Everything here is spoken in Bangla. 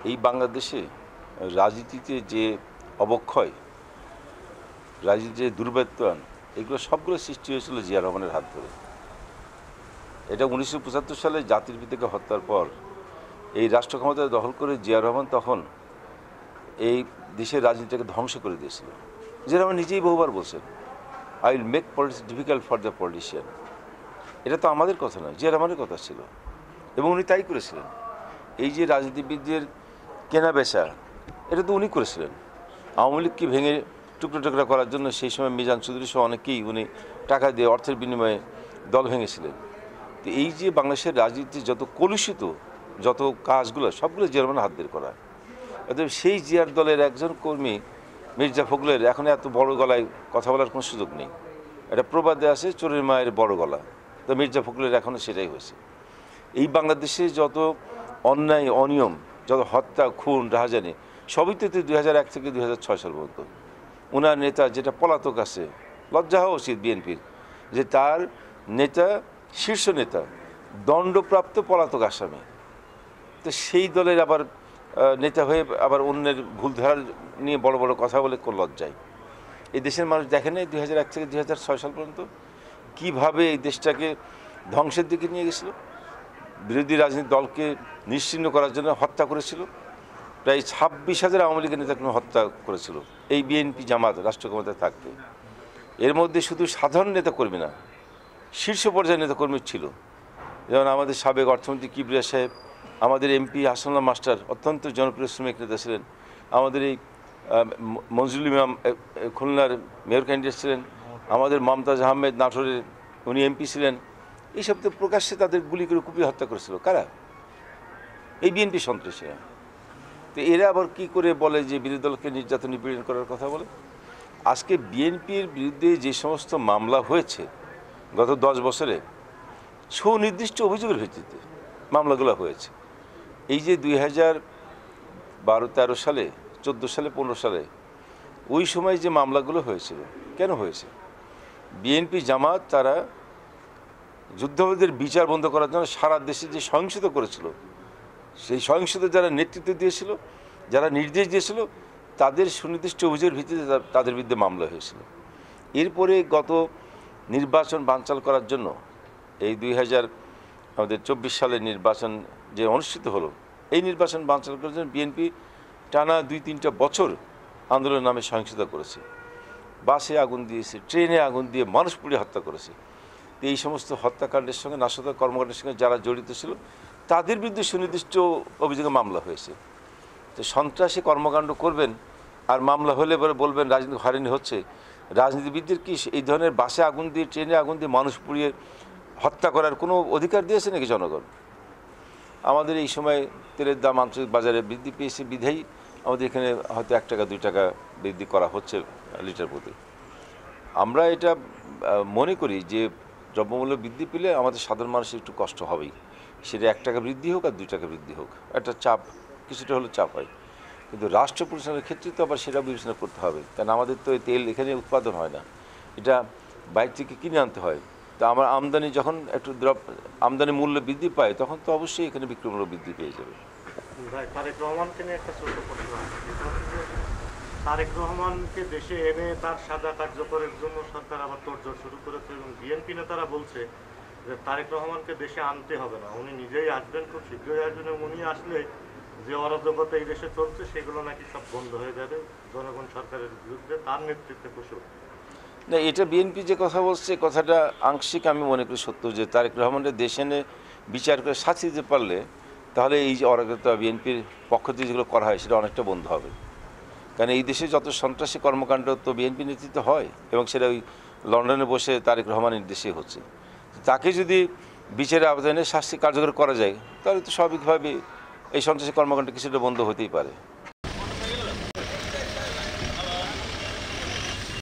এই বাংলাদেশে রাজনীতিতে যে অবক্ষয়, রাজনীতির যে দুর্বৃত্তায়ন, এগুলো সবগুলো সৃষ্টি হয়েছিল জিয়া রহমানের হাত ধরে। এটা 1975 সালে জাতির পিতাকে হত্যার পর এই রাষ্ট্র ক্ষমতা দখল করে জিয়া রহমান তখন এই দেশের রাজনীতিটাকে ধ্বংস করে দিয়েছিল। জিয়া রহমান নিজেই বহুবার বলছেন, I will make politics difficult for the politician. এটা তো আমাদের কথা নয়, জিয়া রহমানের কথা ছিল এবং উনি তাই করেছিলেন। এই যে রাজনীতিবিদদের কেনা বেচা, এটা তো উনি করেছিলেন। আওয়ামী লীগকে ভেঙে টুকরো টুকরা করার জন্য সেই সময় মিজান চৌধুরী সহ অনেকেই উনি টাকা দিয়ে অর্থের বিনিময়ে দল ভেঙেছিলেন। তো এই যে বাংলাদেশের রাজনীতির যত কলুষিত যত কাজগুলো, সবগুলো জিয়া রহমানের হাত দিয়ে করা। অতএব সেই জিয়ার দলের একজন কর্মী মির্জা ফখরুলের এখন এত বড় গলায় কথা বলার কোনো সুযোগ নেই। এটা প্রবাদে আছে, চোরের মায়ের বড় গলা। তো মির্জা ফখরুলের এখনও সেটাই হয়েছে। এই বাংলাদেশে যত অন্যায় অনিয়ম, যত হত্যা খুন রাহাজানি, সবই তো 2001 থেকে 2006 সাল পর্যন্ত। ওনার নেতা যেটা পলাতক আছে, লজ্জা হওয়া উচিত বিএনপির যে তার নেতা, শীর্ষ নেতা দণ্ডপ্রাপ্ত পলাতক আসামি। তো সেই দলের আবার নেতা হয়ে আবার অন্যের ভুল ধারা নিয়ে বড় বড় কথা বলে কোন লজ্জায়। এই দেশের মানুষ দেখে নেই 2001 থেকে 2006 সাল পর্যন্ত কীভাবে এই দেশটাকে ধ্বংসের দিকে নিয়ে গেছিল। বিরোধী রাজনৈতিক দলকে নিশ্চিহ্ন করার জন্য হত্যা করেছিল। প্রায় 26,000 আওয়ামী লীগের নেতাকে হত্যা করেছিল এই বিএনপি জামাত রাষ্ট্র ক্ষমতায় থাকতে। এর মধ্যে শুধু সাধারণ নেতাকর্মী না, শীর্ষ পর্যায়ের নেতাকর্মী ছিল। যেমন আমাদের সাবেক অর্থমন্ত্রী কিবরিয়া সাহেব, আমাদের এমপি হাসানুল্লাহ মাস্টার অত্যন্ত জনপ্রিয় শ্রমিক নেতা ছিলেন। আমাদের এই মনজুরুল ইমাম খুলনার মেয়র ক্যান্ডিডেট ছিলেন। আমাদের মমতাজ আহমেদ নাটোরের উনি এমপি ছিলেন। এইসব তো প্রকাশ্যে তাদের গুলি করে কুপিয়ে হত্যা করেছিল কারা? এই বিএনপি সন্ত্রাসীরা। তো এরা আবার কি করে বলে যে বিরোধী দলকে নির্যাতন নিপীড়ন করার কথা বলে? আজকে বিএনপির বিরুদ্ধে যে সমস্ত মামলা হয়েছে গত 10 বছরে, সুনির্দিষ্ট ভিত্তিতে মামলাগুলো হয়েছে। এই যে 2012-13 সালে, 14 সালে, 15 সালে ওই সময় যে মামলাগুলো হয়েছিল, কেন হয়েছে? বিএনপি জামাত তারা যুদ্ধাপরাধীদের বিচার বন্ধ করার জন্য সারা দেশে যে সহিংসতা করেছিল, সেই সহিংসতা যারা নেতৃত্ব দিয়েছিল, যারা নির্দেশ দিয়েছিল, তাদের সুনির্দিষ্ট অভিযোগের ভিত্তিতে তাদের বিরুদ্ধে মামলা হয়েছিল। এরপরে গত নির্বাচন বানচাল করার জন্য এই 2024 সালের নির্বাচন যে অনুষ্ঠিত হলো, এই নির্বাচন বানচাল করার জন্য বিএনপি টানা 2-3টা বছর আন্দোলনের নামে সহিংসতা করেছে। বাসে আগুন দিয়েছে, ট্রেনে আগুন দিয়ে মানুষ পুড়িয়ে হত্যা করেছে। তো এই সমস্ত হত্যাকাণ্ডের সঙ্গে, নাশকতার কর্মকাণ্ডের সঙ্গে যারা জড়িত ছিল তাদের বিরুদ্ধে সুনির্দিষ্ট অভিযোগে মামলা হয়েছে। তো সন্ত্রাসী কর্মকাণ্ড করবেন আর মামলা হলে পরে বলবেন রাজনীতি হয়রানি হচ্ছে। রাজনীতিবিদদের কি এই ধরনের বাসে আগুন দিয়ে, ট্রেনে আগুন দিয়ে মানুষ পুড়িয়ে হত্যা করার কোনো অধিকার দিয়েছে নাকি জনগণ? আমাদের এই সময় তেলের দাম আন্তর্জাতিক বাজারে বৃদ্ধি পেয়েছে বিধায়ী আমাদের এখানে হয়তো 1 টাকা 2 টাকা বৃদ্ধি করা হচ্ছে লিটার প্রতি। আমরা এটা মনে করি যে দ্রব্যমূল্য বৃদ্ধি পেলে আমাদের সাধারণ মানুষের একটু কষ্ট হবেই। সেটা 1 টাকা বৃদ্ধি হোক আর 2 টাকা বৃদ্ধি হোক, একটা চাপ, কিছুটা হলে চাপ হয়। কিন্তু রাষ্ট্র পরিচালনার ক্ষেত্রে তো আবার সেটা বিবেচনা করতে হবে, কারণ আমাদের তো এই তেল এখানে উৎপাদন হয় না, এটা বাইরে থেকে কিনে আনতে হয়। তো আমার আমদানি যখন একটু আমদানি মূল্য বৃদ্ধি পায়, তখন তো অবশ্যই এখানে বিক্রয় মূল্য বৃদ্ধি পেয়ে যাবে। তারেক রহমানকে নিয়ে একটা ছোট প্রশ্ন। তারেক রহমানকে দেশে এনে তার সাজা কার্যকরের জন্য সরকার আবার তোড়জোড় শুরু করেছে এবং বিএনপি নেতারা বলছে যে তারেক রহমানকে দেশে আনতে হবে না, উনি নিজেই আসবেন, খুব শীঘ্রই আসবেন এবং উনি আসলে যে অরাজকতা এই দেশে চলছে সেগুলো নাকি সব বন্ধ হয়ে যাবে, জনগণ সরকারের বিরুদ্ধে তার নেতৃত্বে বসে উঠবে। না, এটা বিএনপি যে কথা বলছে, কথাটা আংশিক আমি মনে করি সত্য, যে তারেক রহমানের দেশে এনে বিচার করে শাস্তি দিতে পারলে তাহলে এই যে অরাজকতা বিএনপির পক্ষ থেকে যেগুলো করা হয় সেটা অনেকটা বন্ধ হবে। কারণ এই দেশে যত সন্ত্রাসী কর্মকাণ্ড তো বিএনপি নেতৃত্বে হয় এবং সেটা ওই লন্ডনে বসে তারেক রহমানের নির্দেশে হচ্ছে। তাকে যদি বিচারের আবেদনে শাস্তি কার্যকর করা যায় তাহলে তো স্বাভাবিকভাবে এই সন্ত্রাসী কর্মকাণ্ড কিছুটা বন্ধ হতেই পারে।